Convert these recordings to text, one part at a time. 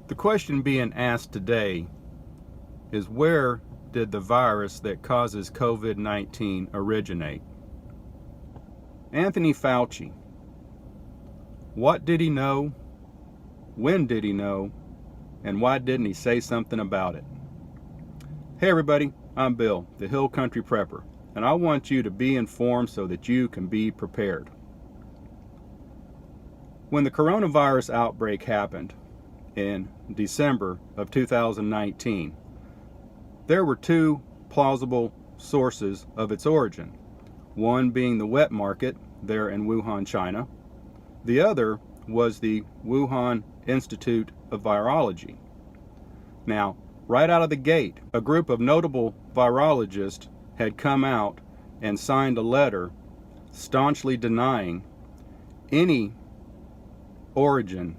The question being asked today is, where did the virus that causes COVID-19 originate? Anthony Fauci. What did he know? When did he know? And why didn't he say something about it? Hey everybody, I'm Bill, the Hill Country Prepper, and I want you to be informed so that you can be prepared. When the coronavirus outbreak happened in December of 2019, there were two plausible sources of its origin. One being the wet market there in Wuhan, China. The other was the Wuhan Institute of Virology. Now, right out of the gate, a group of notable virologists had come out and signed a letter staunchly denying any origin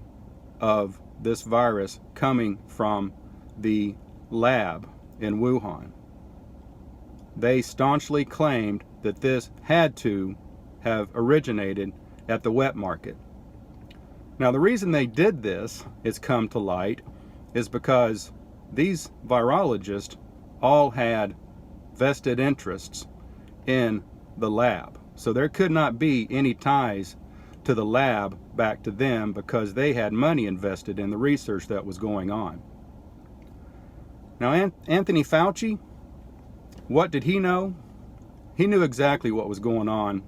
of this virus coming from the lab in Wuhan. They staunchly claimed that this had to have originated at the wet market. Now, the reason they did this, it's come to light, is because these virologists all had vested interests in the lab. So there could not be any ties to the lab back to them because they had money invested in the research that was going on. Now, Anthony Fauci, what did he know? He knew exactly what was going on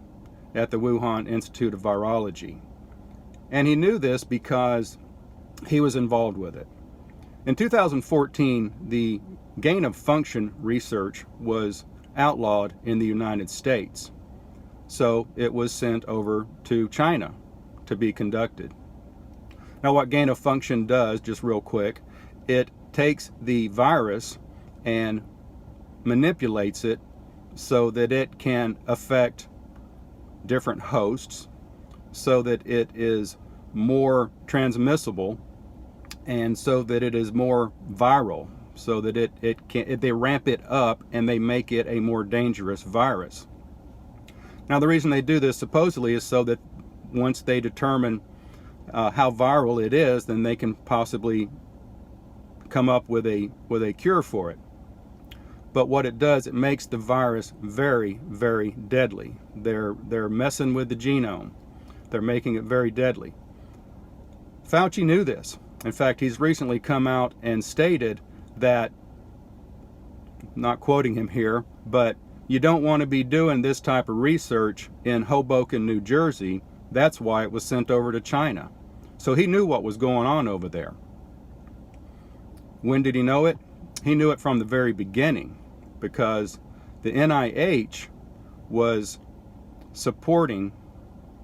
at the Wuhan Institute of Virology. And he knew this because he was involved with it. In 2014, the gain of function research was outlawed in the United States. So it was sent over to China to be conducted. Now, what gain of function does, just real quick, it takes the virus and manipulates it so that it can affect different hosts, so that it is more transmissible, and so that it is more viral, so that they ramp it up and they make it a more dangerous virus. Now, the reason they do this supposedly is so that once they determine how viral it is, then they can possibly come up with a cure for it. But what it does, it makes the virus very, very deadly. They're messing with the genome. They're making it very deadly. Fauci knew this. In fact, he's recently come out and stated that, not quoting him here, but you don't want to be doing this type of research in Hoboken, New Jersey. That's why it was sent over to China. So he knew what was going on over there. When did he know it? He knew it from the very beginning, because the NIH was supporting,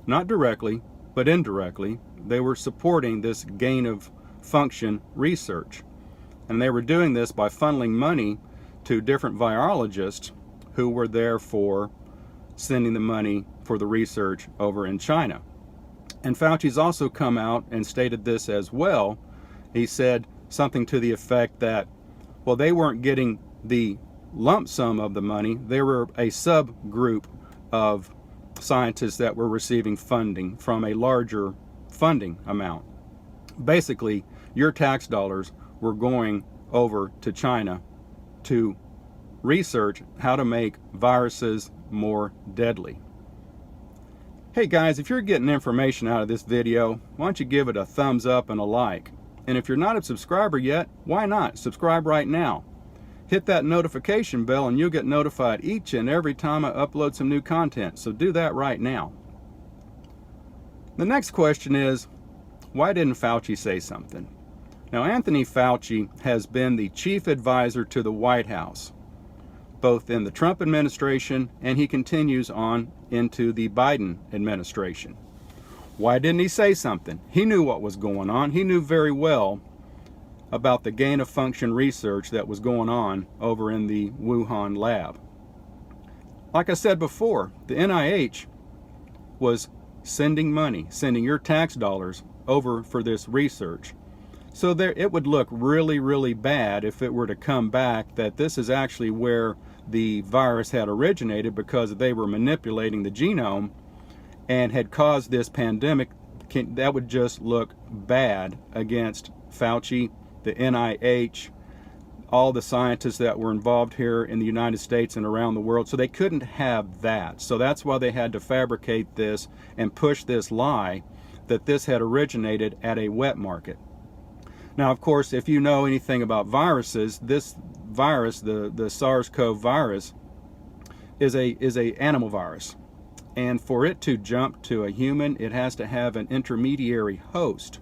not directly, but indirectly, they were supporting this gain of function research. And they were doing this by funneling money to different virologists who were there for sending the money for the research over in China. And Fauci's also come out and stated this as well. He said something to the effect that, well, they weren't getting the lump sum of the money. They were a subgroup of scientists that were receiving funding from a larger funding amount. Basically, your tax dollars were going over to China to research how to make viruses more deadly. Hey guys, if you're getting information out of this video, why don't you give it a thumbs up and a like? And if you're not a subscriber yet, why not? Subscribe right now. Hit that notification bell and you'll get notified each and every time I upload some new content. So do that right now. The next question is, why didn't Fauci say something? Now, Anthony Fauci has been the chief advisor to the White House, both in the Trump administration, and he continues on into the Biden administration. Why didn't he say something? He knew what was going on. He knew very well about the gain of function research that was going on over in the Wuhan lab. Like I said before, the NIH was sending money, sending your tax dollars over for this research. So there, it would look really, really bad if it were to come back that this is actually where the virus had originated, because they were manipulating the genome and had caused this pandemic. That would just look bad against Fauci the NIH, all the scientists that were involved here in the United States and around the world. So they couldn't have that. So that's why they had to fabricate this and push this lie that this had originated at a wet market. Now, of course, if you know anything about viruses, this virus, the SARS-CoV virus, is a animal virus. And for it to jump to a human, it has to have an intermediary host,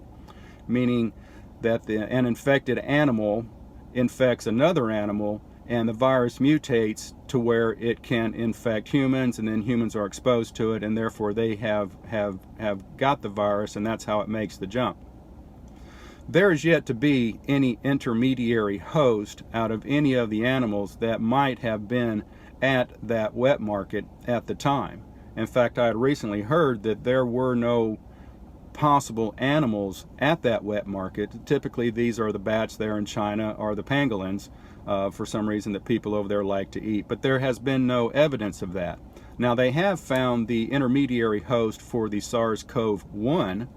meaning that an infected animal infects another animal, and the virus mutates to where it can infect humans, and then humans are exposed to it, and therefore they have got the virus, and that's how it makes the jump. There is yet to be any intermediary host out of any of the animals that might have been at that wet market at the time. In fact, I had recently heard that there were no possible animals at that wet market. Typically these are the bats there in China or the pangolins, for some reason that people over there like to eat, but there has been no evidence of that. Now they have found the intermediary host for the SARS-CoV-1.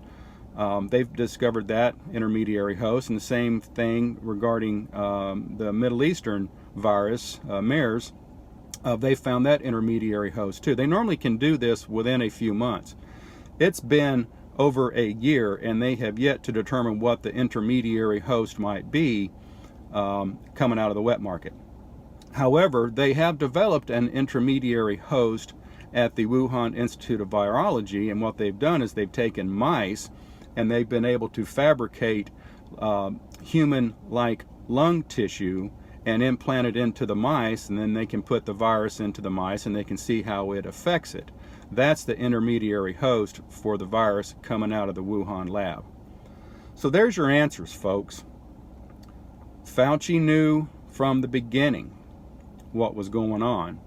They've discovered that intermediary host, and the same thing regarding the Middle Eastern virus, MERS. They found that intermediary host too. They normally can do this within a few months. It's been over a year, and they have yet to determine what the intermediary host might be coming out of the wet market. However, they have developed an intermediary host at the Wuhan Institute of Virology, and what they've done is they've taken mice and they've been able to fabricate human-like lung tissue and implant it into the mice, and then they can put the virus into the mice and they can see how it affects it. That's the intermediary host for the virus coming out of the Wuhan lab. So there's your answers, folks. Fauci knew from the beginning what was going on,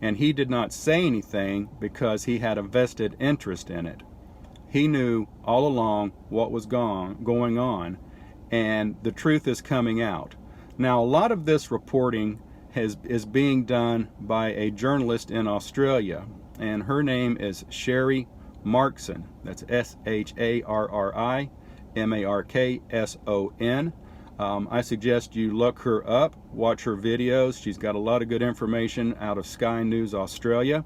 and he did not say anything because he had a vested interest in it. He knew all along what was going on, and the truth is coming out. Now, a lot of this reporting is being done by a journalist in Australia, and her name is Sherry Markson. That's SharryMarkson. I suggest you look her up, watch her videos. She's got a lot of good information out of Sky News Australia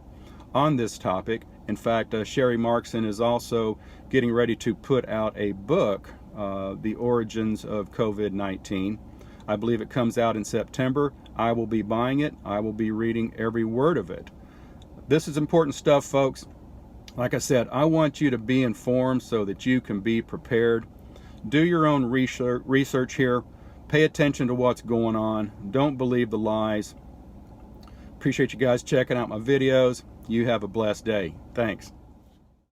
on this topic. In fact, Sherry Markson is also getting ready to put out a book, The Origins of COVID-19. I believe it comes out in September. I will be buying it. I will be reading every word of it. This is important stuff, folks. Like I said, I want you to be informed so that you can be prepared. Do your own research here. Pay attention to what's going on. Don't believe the lies. Appreciate you guys checking out my videos. You have a blessed day. Thanks.